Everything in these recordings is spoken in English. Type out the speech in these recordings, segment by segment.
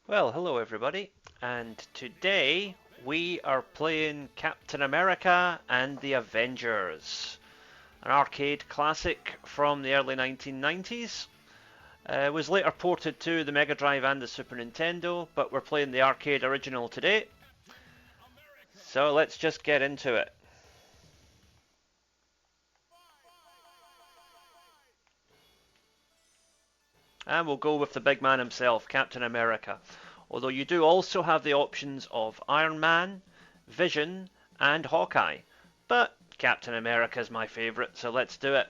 Well, hello everybody, and today we are playing Captain America and the Avengers, an arcade classic from the early 1990s. It was later ported to the Mega Drive and the Super Nintendo, but we're playing the arcade original today. So let's just get into it. And we'll go with the big man himself, Captain America. Although you do also have the options of Iron Man, Vision, and Hawkeye. But Captain America is my favourite, so let's do it.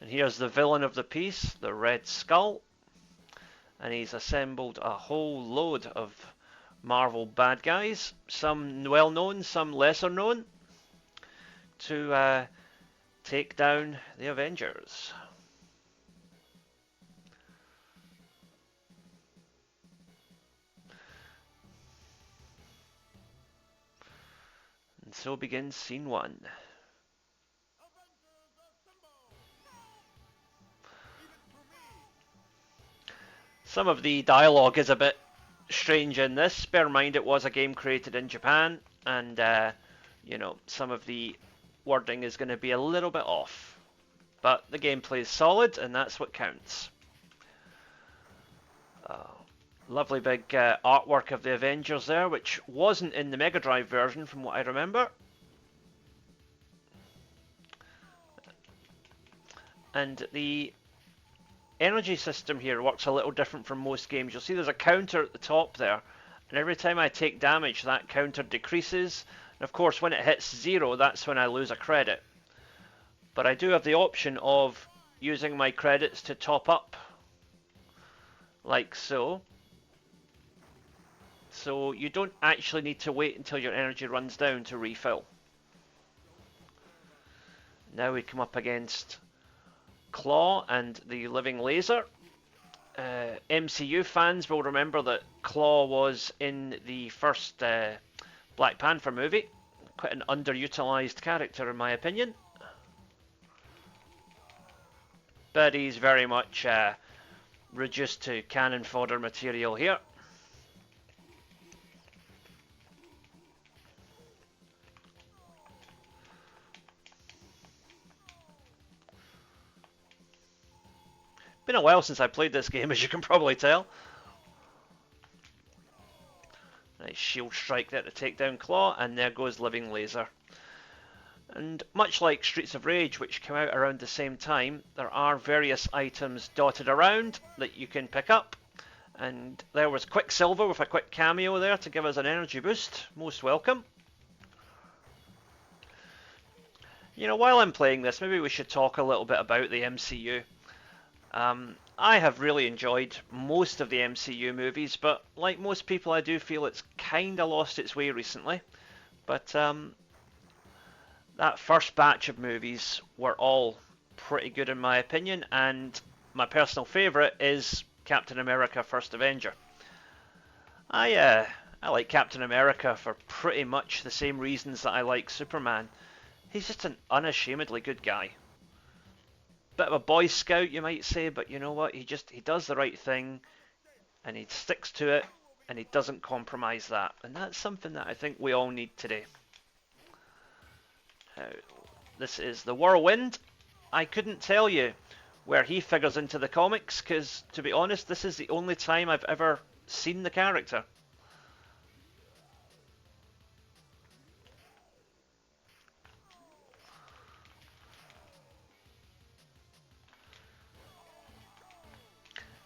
And here's the villain of the piece, the Red Skull. And he's assembled a whole load of Marvel bad guys, some well known, some lesser known, to take down the Avengers. And so begins scene one. Some of the dialogue is a bit strange in this. Bear in mind it was a game created in Japan, and some of the wording is going to be a little bit off. But the gameplay is solid, and that's what counts. Lovely big artwork of the Avengers there, which wasn't in the Mega Drive version from what I remember. And the energy system here works a little different from most games. You'll see there's a counter at the top there, and every time I take damage that counter decreases, and of course when it hits 0 that's when I lose a credit. But I do have the option of using my credits to top up, like so. So you don't actually need to wait until your energy runs down to refill. Now we come up against Claw and the living laser. MCU fans will remember that Claw was in the first Black Panther movie. Quite an underutilized character in my opinion. But he's very much reduced to cannon fodder material here. Been a while since I played this game, as you can probably tell. Nice shield strike there to take down Claw, and there goes Living Laser. And much like Streets of Rage, which came out around the same time, there are various items dotted around that you can pick up. And there was Quicksilver with a quick cameo there to give us an energy boost. Most welcome. You know, while I'm playing this, maybe we should talk a little bit about the MCU. I have really enjoyed most of the MCU movies, but like most people, I do feel it's kind of lost its way recently. But that first batch of movies were all pretty good in my opinion, and my personal favourite is Captain America: First Avenger. I like Captain America for pretty much the same reasons that I like Superman. He's just an unashamedly good guy. Bit of a Boy Scout, you might say, but you know what? He does the right thing, and he sticks to it, and he doesn't compromise that. And that's something that I think we all need today. This is the Whirlwind. I couldn't tell you where he figures into the comics, because, to be honest, this is the only time I've ever seen the character.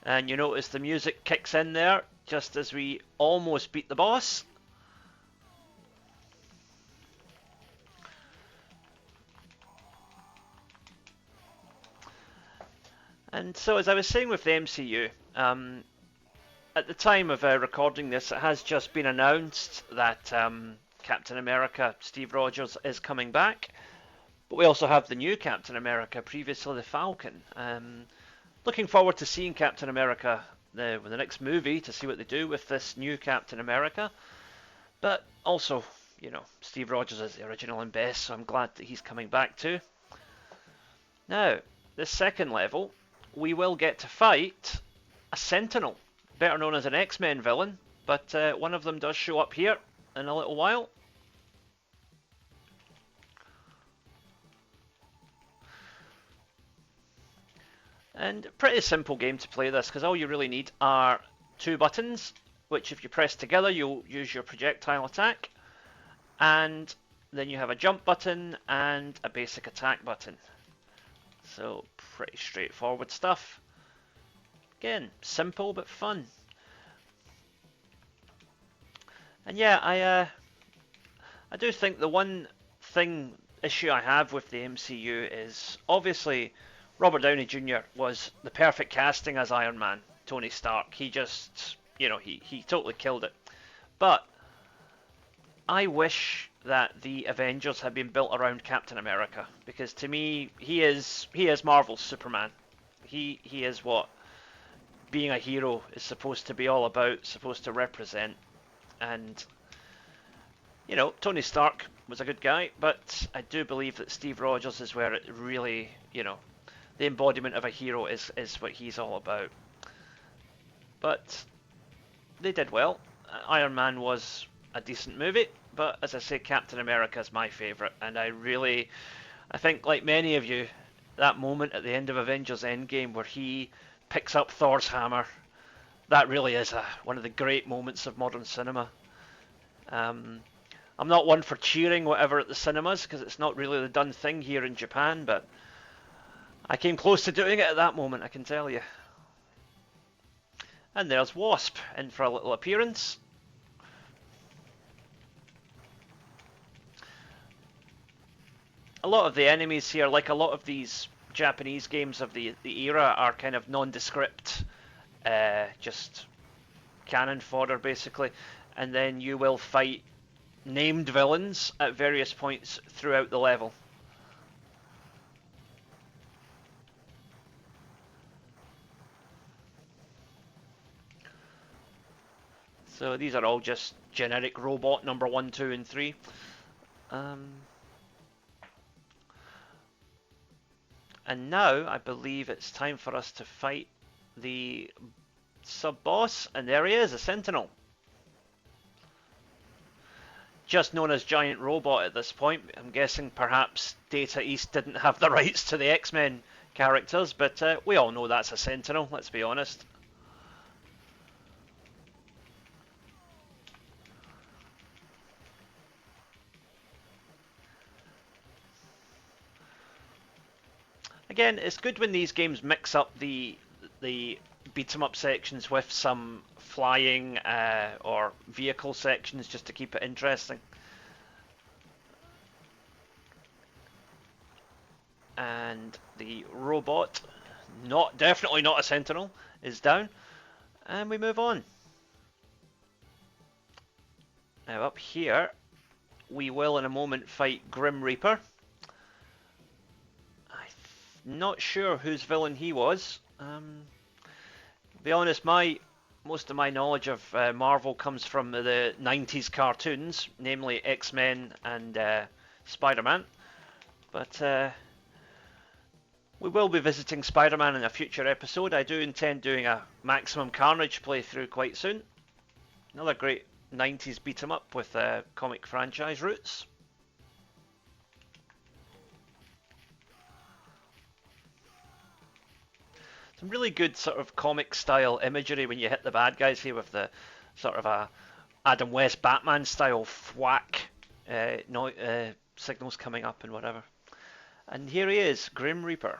And you notice the music kicks in there just as we almost beat the boss. And so, as I was saying with the MCU, at the time of recording this, it has just been announced that Captain America, Steve Rogers, is coming back. But we also have the new Captain America, previously the Falcon. Looking forward to seeing Captain America with the next movie to see what they do with this new Captain America. But also, you know, Steve Rogers is the original and best, so I'm glad that he's coming back too. Now, this second level, we will get to fight a Sentinel, better known as an X-Men villain, but one of them does show up here in a little while. And pretty simple game to play this, because all you really need are two buttons, which if you press together you'll use your projectile attack, and then you have a jump button and a basic attack button. So pretty straightforward stuff. Again, simple but fun. And yeah, I do think the one issue I have with the MCU is obviously Robert Downey Jr. was the perfect casting as Iron Man, Tony Stark. He just, he totally killed it. But I wish that the Avengers had been built around Captain America, because to me he is Marvel's Superman. He is what being a hero is supposed to be all about, supposed to represent. And Tony Stark was a good guy, but I do believe that Steve Rogers is where it really, the embodiment of a hero is what he's all about. But they did well. Iron Man was a decent movie, but as I say, Captain America is my favourite, and I think like many of you, that moment at the end of Avengers Endgame where he picks up Thor's hammer, that really is one of the great moments of modern cinema. I'm not one for cheering whatever at the cinemas, because it's not really the done thing here in Japan, but I came close to doing it at that moment, I can tell you. And there's Wasp in for a little appearance. A lot of the enemies here, like a lot of these Japanese games of the era, are kind of nondescript, just cannon fodder basically, and then you will fight named villains at various points throughout the level. So these are all just generic robot number 1, 2, and 3. And now I believe it's time for us to fight the sub-boss, and there he is, a Sentinel. Just known as Giant Robot at this point. I'm guessing perhaps Data East didn't have the rights to the X-Men characters, but we all know that's a Sentinel, let's be honest. Again, it's good when these games mix up the beat 'em up sections with some flying or vehicle sections, just to keep it interesting. And the robot, definitely not a Sentinel, is down, and we move on. Now up here, we will in a moment fight Grim Reaper. Not sure whose villain he was. To be honest, most of my knowledge of Marvel comes from the 90s cartoons, namely X-Men and Spider-Man. But we will be visiting Spider-Man in a future episode. I do intend doing a Maximum Carnage playthrough quite soon. Another great 90s beat 'em up with comic franchise roots. Some really good sort of comic style imagery when you hit the bad guys here, with the sort of a Adam West Batman style thwack signals coming up and whatever. And here he is, Grim Reaper.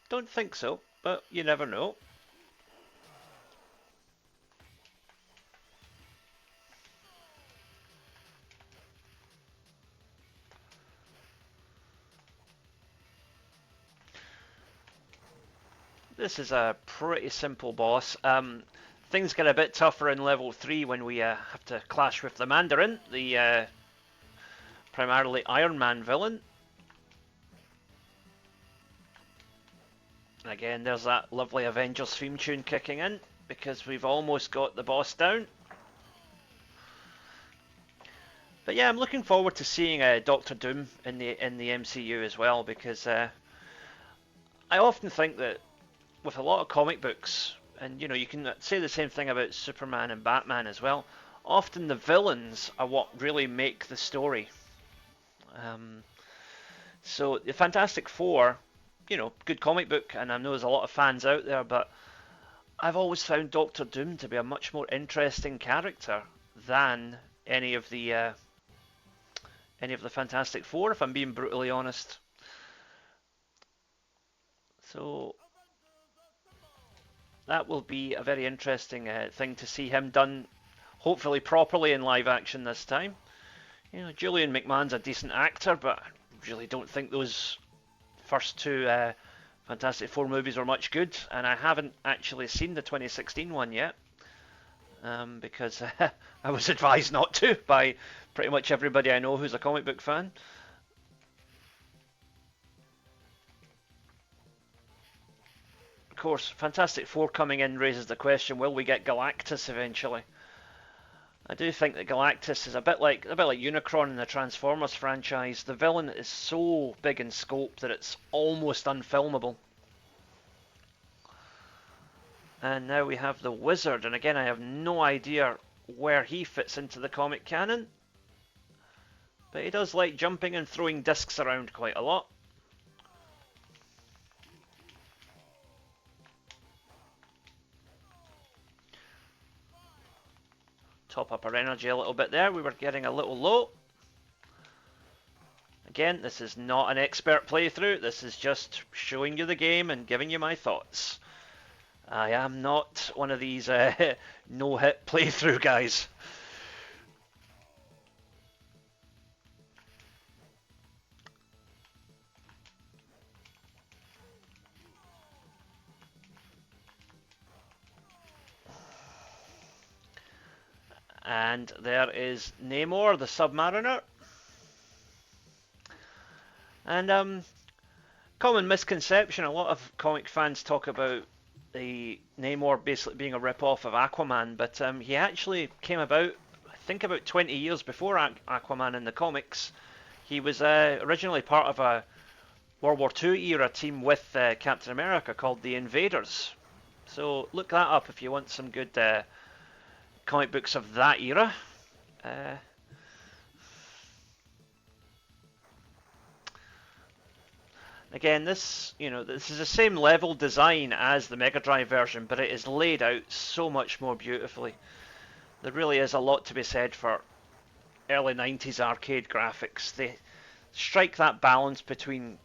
Don't think so, but you never know. This is a pretty simple boss. Things get a bit tougher in level 3 when we have to clash with the Mandarin, the primarily Iron Man villain. Again, there's that lovely Avengers theme tune kicking in, because we've almost got the boss down. But yeah, I'm looking forward to seeing Doctor Doom in the MCU as well, because I often think that with a lot of comic books, and you can say the same thing about Superman and Batman as well. Often the villains are what really make the story. Um, so the Fantastic Four, good comic book, and I know there's a lot of fans out there, but I've always found Doctor Doom to be a much more interesting character than any of the Fantastic Four, if I'm being brutally honest. So that will be a very interesting thing to see him done, hopefully properly in live action this time. Julian McMahon's a decent actor, but I really don't think those first two Fantastic Four movies were much good, and I haven't actually seen the 2016 one yet, because I was advised not to by pretty much everybody I know who's a comic book fan. Of course, Fantastic Four coming in raises the question: will we get Galactus eventually? I do think that Galactus is a bit like Unicron in the Transformers franchise. The villain is so big in scope that it's almost unfilmable. And now we have the Wizard, and again I have no idea where he fits into the comic canon, but he does like jumping and throwing discs around quite a lot. Top up our energy a little bit there. We were getting a little low. Again, this is not an expert playthrough. This is just showing you the game and giving you my thoughts. I am not one of these no-hit playthrough guys. And there is Namor, the Submariner. And common misconception, a lot of comic fans talk about the Namor basically being a rip-off of Aquaman, but he actually came about, I think, about 20 years before Aquaman in the comics. He was originally part of a World War II era team with Captain America called the Invaders. So look that up if you want some good comic books of that era. Again, this is the same level design as the Mega Drive version, but it is laid out so much more beautifully. There really is a lot to be said for early 90s arcade graphics. They strike that balance between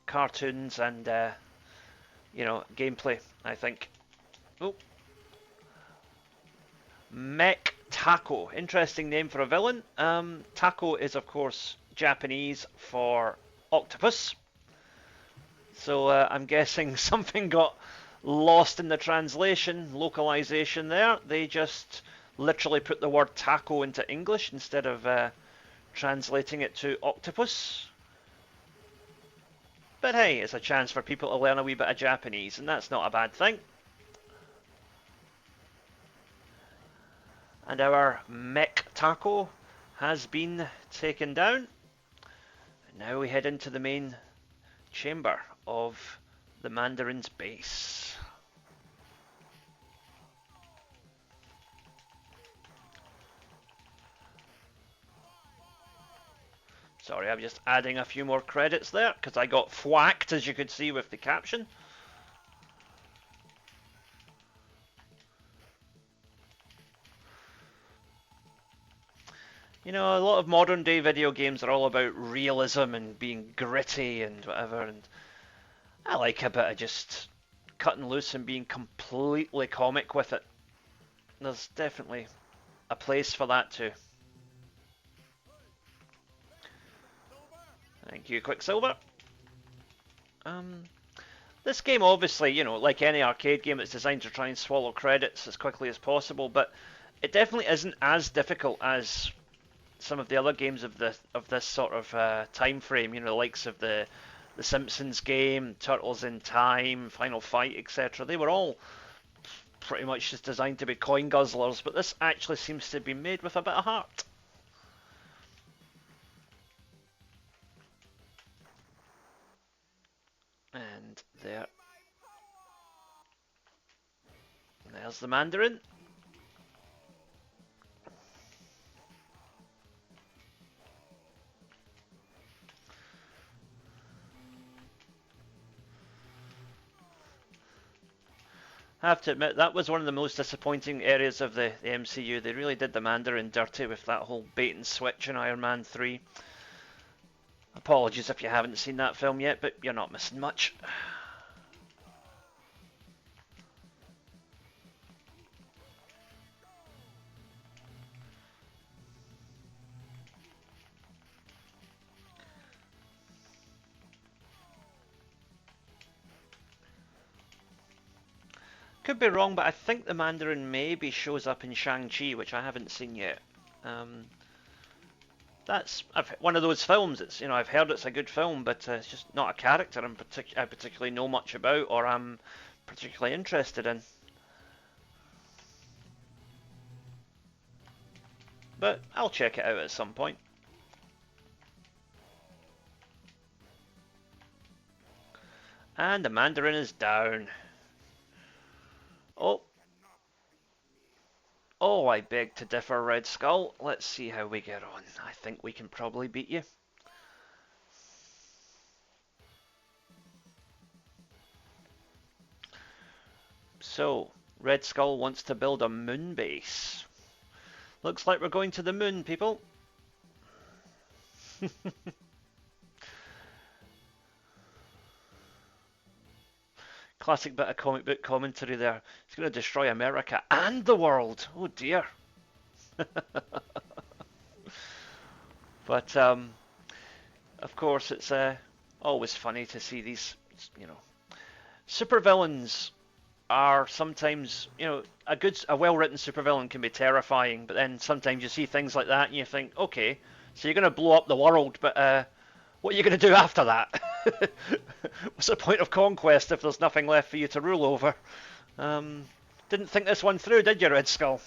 cartoons and gameplay, I think. Oh, Mech Taco, interesting name for a villain. Taco is of course Japanese for octopus, so I'm guessing something got lost in the translation, localization there. They just literally put the word taco into English instead of translating it to octopus. But hey, it's a chance for people to learn a wee bit of Japanese, and that's not a bad thing. And our Mech Taco has been taken down. And now we head into the main chamber of the Mandarin's base. Sorry, I'm just adding a few more credits there because I got thwacked, as you could see with the caption. A lot of modern day video games are all about realism and being gritty and whatever, and I like a bit of just cutting loose and being completely comic with it. There's definitely a place for that too. Thank you, Quicksilver. This game, obviously, like any arcade game, it's designed to try and swallow credits as quickly as possible, but it definitely isn't as difficult as some of the other games of this sort of time frame. The likes of the Simpsons game, Turtles in Time, Final Fight, etc. They were all pretty much just designed to be coin guzzlers, but this actually seems to be made with a bit of heart. And there's the Mandarin. I have to admit, that was one of the most disappointing areas of the MCU. They really did the Mandarin dirty with that whole bait and switch in Iron Man 3. Apologies if you haven't seen that film yet, but you're not missing much. Could be wrong, but I think the Mandarin maybe shows up in Shang-Chi, which I haven't seen yet. That's one of those films. It's, I've heard it's a good film, but it's just not a character I particularly know much about or I'm particularly interested in. But I'll check it out at some point. And the Mandarin is down. Oh. Oh, I beg to differ, Red Skull. Let's see how we get on. I think we can probably beat you. So, Red Skull wants to build a moon base. Looks like we're going to the moon, people. Classic bit of comic book commentary there. It's going to destroy America and the world. Oh dear. But, of course, it's always funny to see these, supervillains are sometimes, a well-written supervillain can be terrifying, but then sometimes you see things like that and you think, okay, so you're going to blow up the world, but what are you going to do after that? What's the point of conquest if there's nothing left for you to rule over? Didn't think this one through, did you, Red Skull?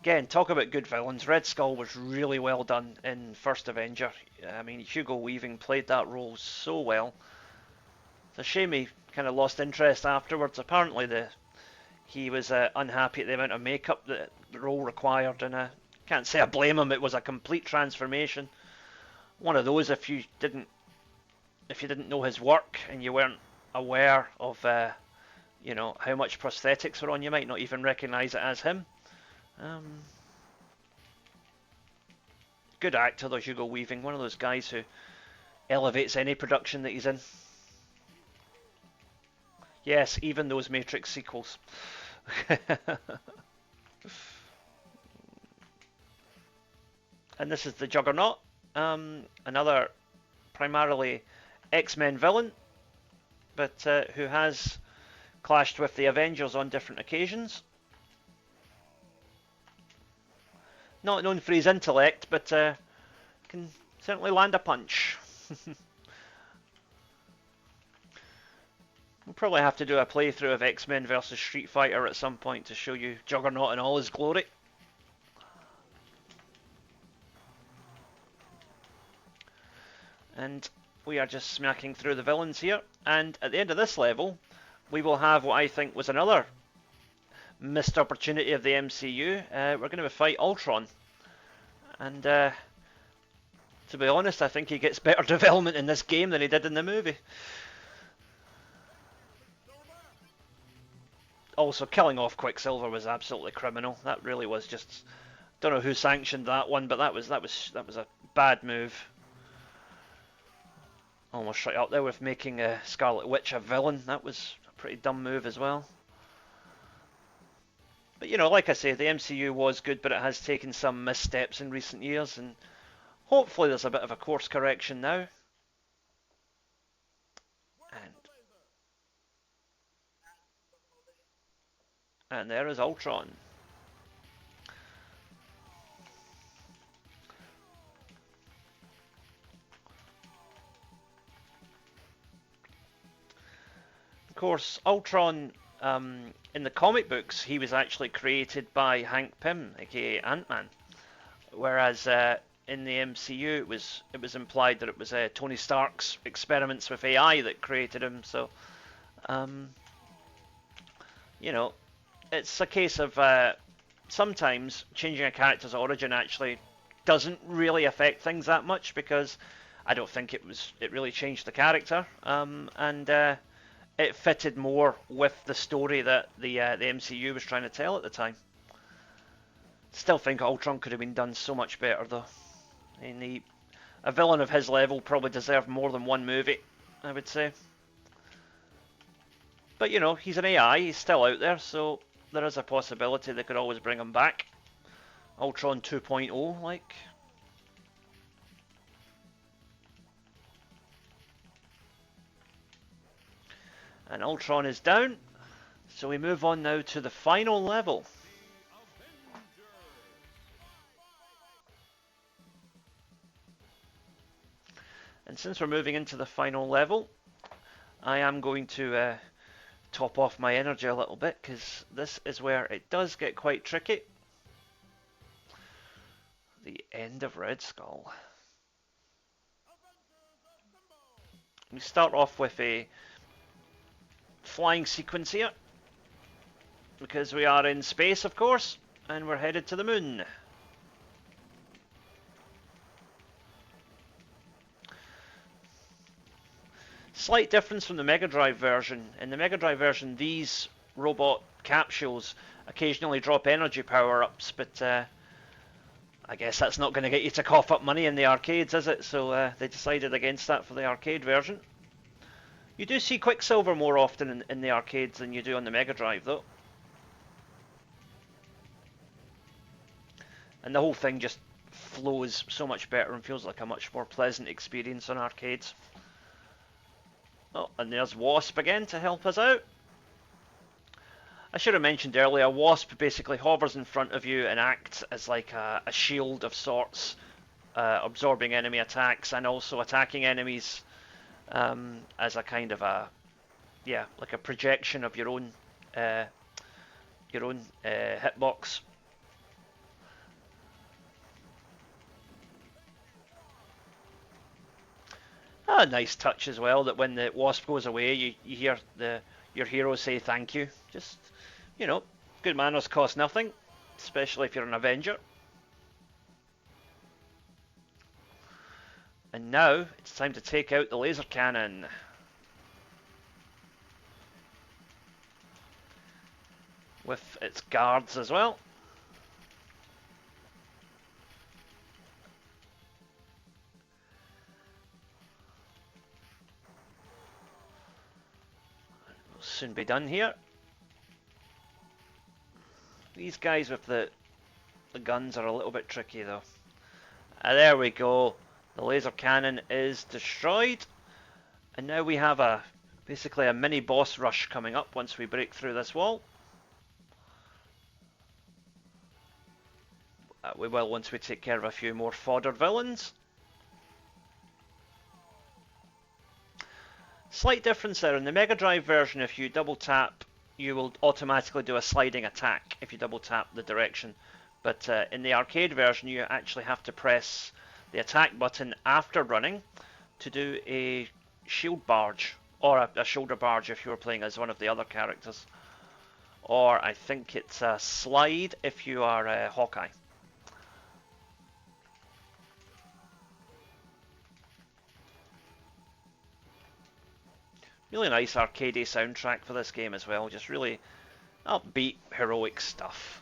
Again, talk about good villains. Red Skull was really well done in First Avenger. I mean, Hugo Weaving played that role so well. It's a shame he kind of lost interest afterwards. Apparently, he was unhappy at the amount of makeup that the role required, and I can't say I blame him. It was a complete transformation. One of those, if you didn't know his work and you weren't aware of how much prosthetics were on, you might not even recognise it as him. Good actor though, Hugo Weaving, one of those guys who elevates any production that he's in. Yes, even those Matrix sequels. And this is the Juggernaut, another primarily X-Men villain, but who has clashed with the Avengers on different occasions. Not known for his intellect, but can certainly land a punch. We'll probably have to do a playthrough of X-Men vs Street Fighter at some point to show you Juggernaut in all his glory. And we are just smacking through the villains here. And at the end of this level, we will have what I think was another missed opportunity of the MCU. We're going to fight Ultron. And to be honest, I think he gets better development in this game than he did in the movie. Also, killing off Quicksilver was absolutely criminal. That really was just... Don't know who sanctioned that one, but that was a bad move. Almost right up there with making Scarlet Witch a villain. That was a pretty dumb move as well. But like I say, the MCU was good, but it has taken some missteps in recent years, and hopefully there's a bit of a course correction now. And there is Ultron. Of course, Ultron, in the comic books, he was actually created by Hank Pym, aka Ant-Man. whereas in the MCU it was implied that it was Tony Stark's experiments with AI that created him. So um, you know, it's a case of sometimes changing a character's origin actually doesn't really affect things that much, because I don't think it really changed the character, and it fitted more with the story that the MCU was trying to tell at the time. Still think Ultron could have been done so much better though. And a villain of his level probably deserved more than one movie, I would say. But you know, he's an AI, he's still out there, so there is a possibility they could always bring him back. Ultron 2.0, like. And Ultron is down, so we move on now to the final level. And since we're moving into the final level, I am going to top off my energy a little bit, because this is where it does get quite tricky. The end of Red Skull. We start off with a flying sequence here, because we are in space, of course, and we're headed to the moon. Slight difference from the Mega Drive version. In the Mega Drive version, these robot capsules occasionally drop energy power-ups, but I guess that's not going to get you to cough up money in the arcades, is it? So they decided against that for the arcade version. You do see Quicksilver more often in the arcades than you do on the Mega Drive, though. And the whole thing just flows so much better and feels like a much more pleasant experience on arcades. Oh, and there's Wasp again to help us out. I should have mentioned earlier, Wasp basically hovers in front of you and acts as like a shield of sorts, absorbing enemy attacks and also attacking enemies as a kind of like a projection of your own hitbox. A nice touch as well, that when the Wasp goes away, you hear your hero say thank you. Just, you know, good manners cost nothing, especially if you're an Avenger. And now it's time to take out the laser cannon. With its guards as well. We'll soon be done here. These guys with the guns are a little bit tricky though. There we go. The laser cannon is destroyed. And now we have basically a mini boss rush coming up once we break through this wall. We will once we take care of a few more fodder villains. Slight difference there. In the Mega Drive version, if you double tap, you will automatically do a sliding attack if you double tap the direction. But in the arcade version, you actually have to press the attack button after running to do a shield barge, or a shoulder barge if you were playing as one of the other characters. Or I think it's a slide if you are Hawkeye. Really nice arcadey soundtrack for this game as well, just really upbeat, heroic stuff.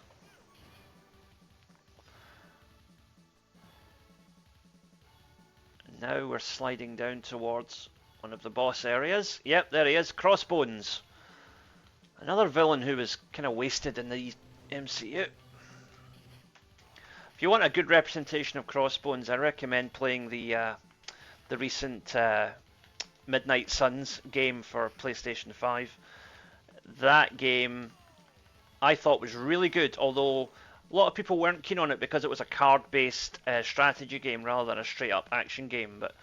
Now we're sliding down towards one of the boss areas. Yep, there he is, Crossbones. Another villain who was kind of wasted in the MCU. If you want a good representation of Crossbones, I recommend playing the recent Midnight Suns game for PlayStation 5. That game I thought was really good, although a lot of people weren't keen on it because it was a card-based strategy game rather than a straight-up action game. But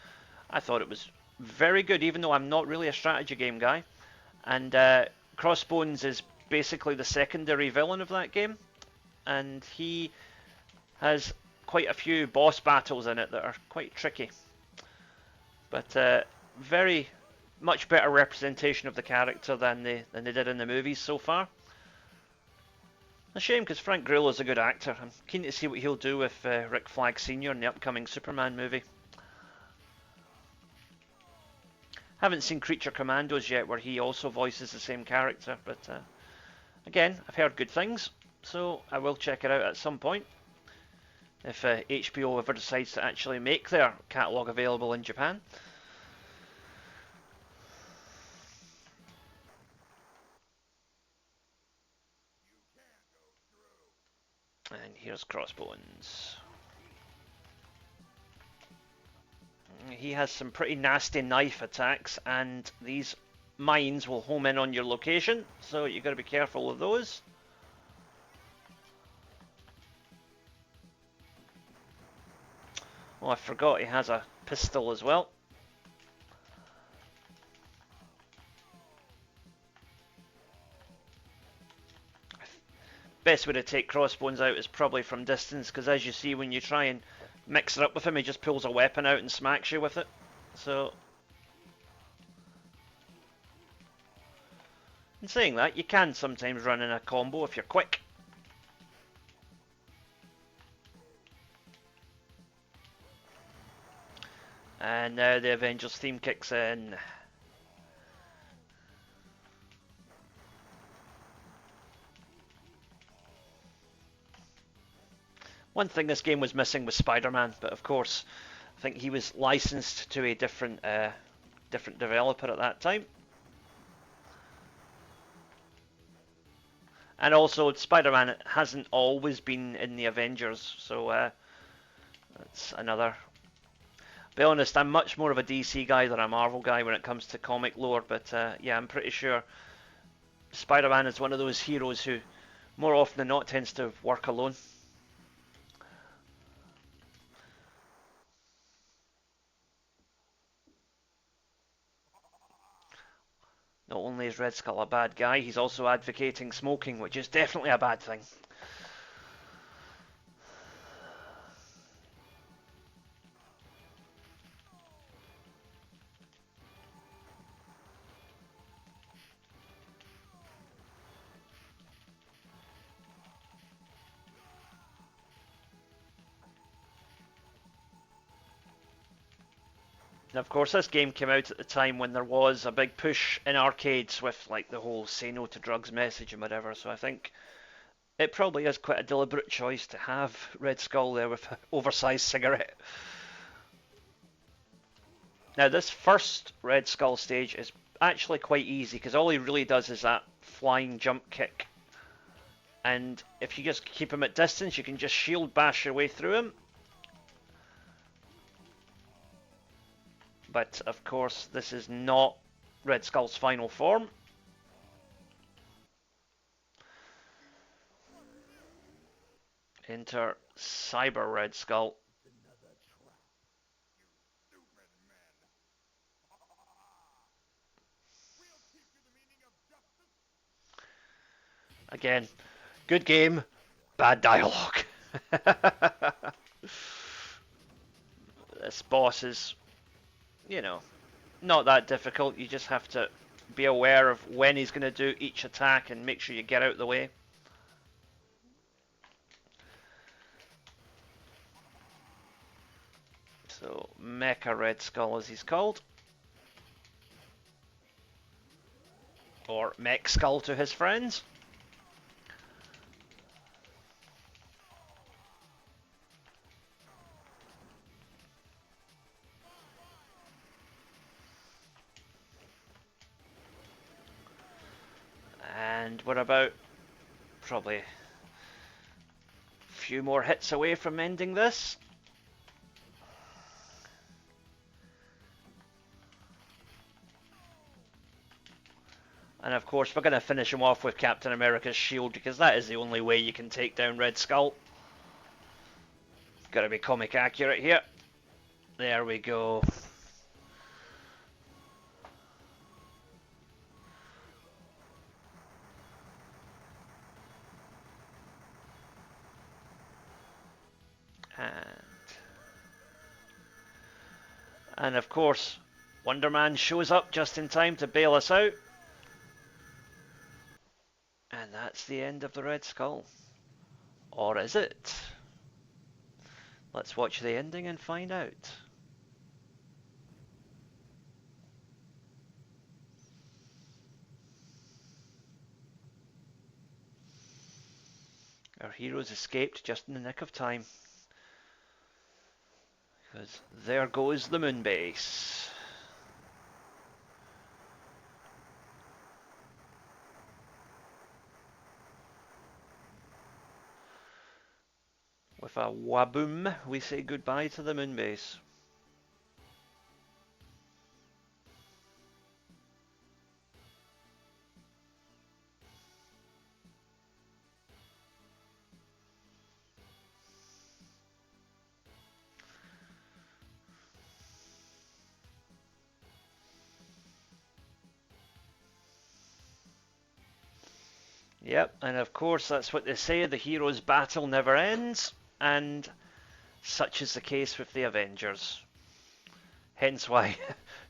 I thought it was very good, even though I'm not really a strategy game guy. And Crossbones is basically the secondary villain of that game, and he has quite a few boss battles in it that are quite tricky. But very much better representation of the character than they did in the movies so far. A shame, because Frank Grillo's a good actor. I'm keen to see what he'll do with Rick Flag Sr. in the upcoming Superman movie. Haven't seen Creature Commandos yet, where he also voices the same character, but again, I've heard good things, so I will check it out at some point. If HBO ever decides to actually make their catalogue available in Japan. And here's Crossbones. He has some pretty nasty knife attacks, and these mines will home in on your location, so you've got to be careful of those. Oh, I forgot he has a pistol as well. Best way to take Crossbones out is probably from distance, because as you see, when you try and mix it up with him, he just pulls a weapon out and smacks you with it. So, in saying that, you can sometimes run in a combo if you're quick. And now the Avengers theme kicks in. One thing this game was missing was Spider-Man, but of course, I think he was licensed to a different developer at that time. And also, Spider-Man hasn't always been in the Avengers, so that's another. Be honest, I'm much more of a DC guy than a Marvel guy when it comes to comic lore, but yeah, I'm pretty sure Spider-Man is one of those heroes who, more often than not, tends to work alone. Not only is Red Skull a bad guy, he's also advocating smoking, which is definitely a bad thing. And of course, this game came out at the time when there was a big push in arcades with like the whole "say no to drugs" message and whatever. So I think it probably is quite a deliberate choice to have Red Skull there with an oversized cigarette. Now, this first Red Skull stage is actually quite easy, because all he really does is that flying jump kick. And if you just keep him at distance, you can just shield bash your way through him. But of course, this is not Red Skull's final form. Enter Cyber Red Skull. Again, good game, bad dialogue. This boss is, you know, not that difficult. You just have to be aware of when he's going to do each attack and make sure you get out of the way. So, Mecha Red Skull as he's called. Or Mech Skull to his friends. And we're about probably a few more hits away from ending this. And of course, we're going to finish him off with Captain America's shield, because that is the only way you can take down Red Skull. Got to be comic accurate here. There we go. And of course, Wonder Man shows up just in time to bail us out. And that's the end of the Red Skull. Or is it? Let's watch the ending and find out. Our heroes escaped just in the nick of time. Because there goes the moon base. With a waboom, we say goodbye to the moon base. Yep, and of course that's what they say, the hero's battle never ends, and such is the case with the Avengers. Hence why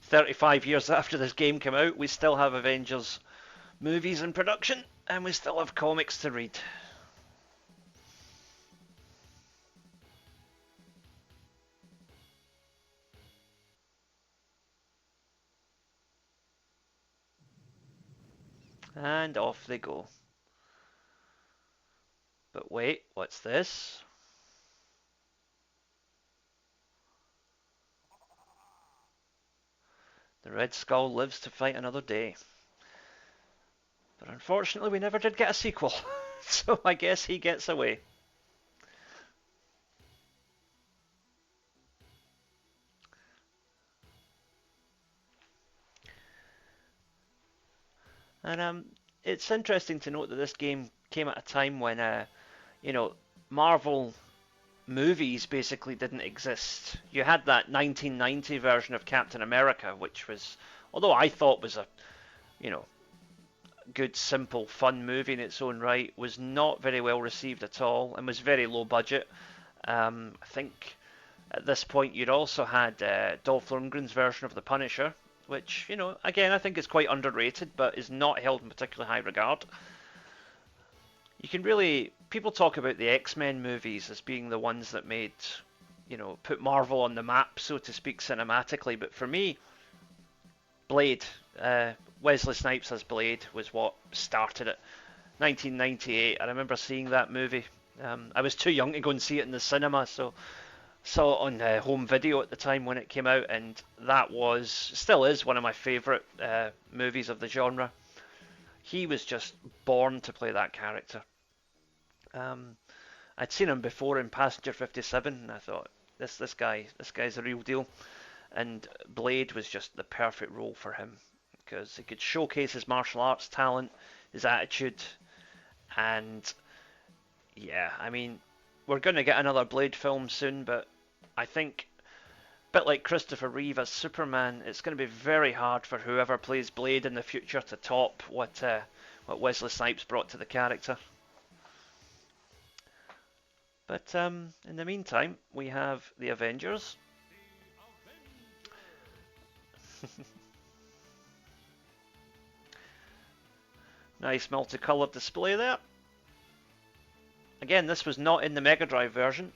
35 years after this game came out, we still have Avengers movies in production, and we still have comics to read. And off they go. But wait, what's this? The Red Skull lives to fight another day. But unfortunately, we never did get a sequel. So I guess he gets away. And it's interesting to note that this game came at a time when, you know, Marvel movies basically didn't exist. You had that 1990 version of Captain America, which was, although I thought was a, you know, good, simple, fun movie in its own right, was not very well received at all and was very low budget. I think at this point you'd also had Dolph Lundgren's version of The Punisher, which, you know, again, I think is quite underrated, but is not held in particularly high regard. You can really, people talk about the X-Men movies as being the ones that made, you know, put Marvel on the map, so to speak, cinematically, but for me, Blade, Wesley Snipes as Blade was what started it. 1998, I remember seeing that movie. I was too young to go and see it in the cinema, so saw it on home video at the time when it came out, and that was, still is, one of my favourite movies of the genre. He was just born to play that character. I'd seen him before in Passenger 57, and I thought, this guy's a real deal. And Blade was just the perfect role for him because he could showcase his martial arts talent, his attitude, and yeah, I mean, we're going to get another Blade film soon, but I think, a bit like Christopher Reeve as Superman, it's going to be very hard for whoever plays Blade in the future to top what Wesley Snipes brought to the character. But in the meantime, we have the Avengers. Nice multicolored display there. Again, this was not in the Mega Drive version.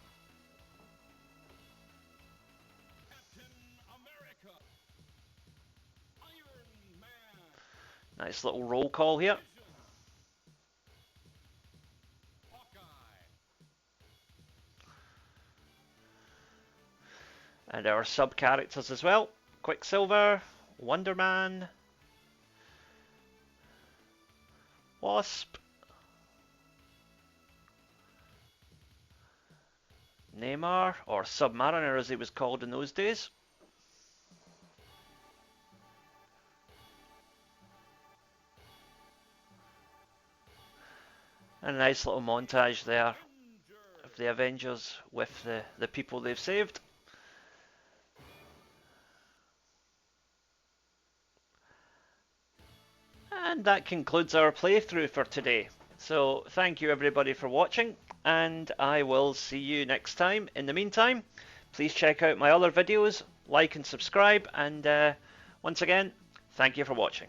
Nice little roll call here. And our sub characters as well. Quicksilver, Wonder Man, Wasp, Namor, or Submariner as he was called in those days. And a nice little montage there of the Avengers with the people they've saved. And that concludes our playthrough for today. So thank you everybody for watching. and I will see you next time. In the meantime, please check out my other videos, like and subscribe, and once again, thank you for watching.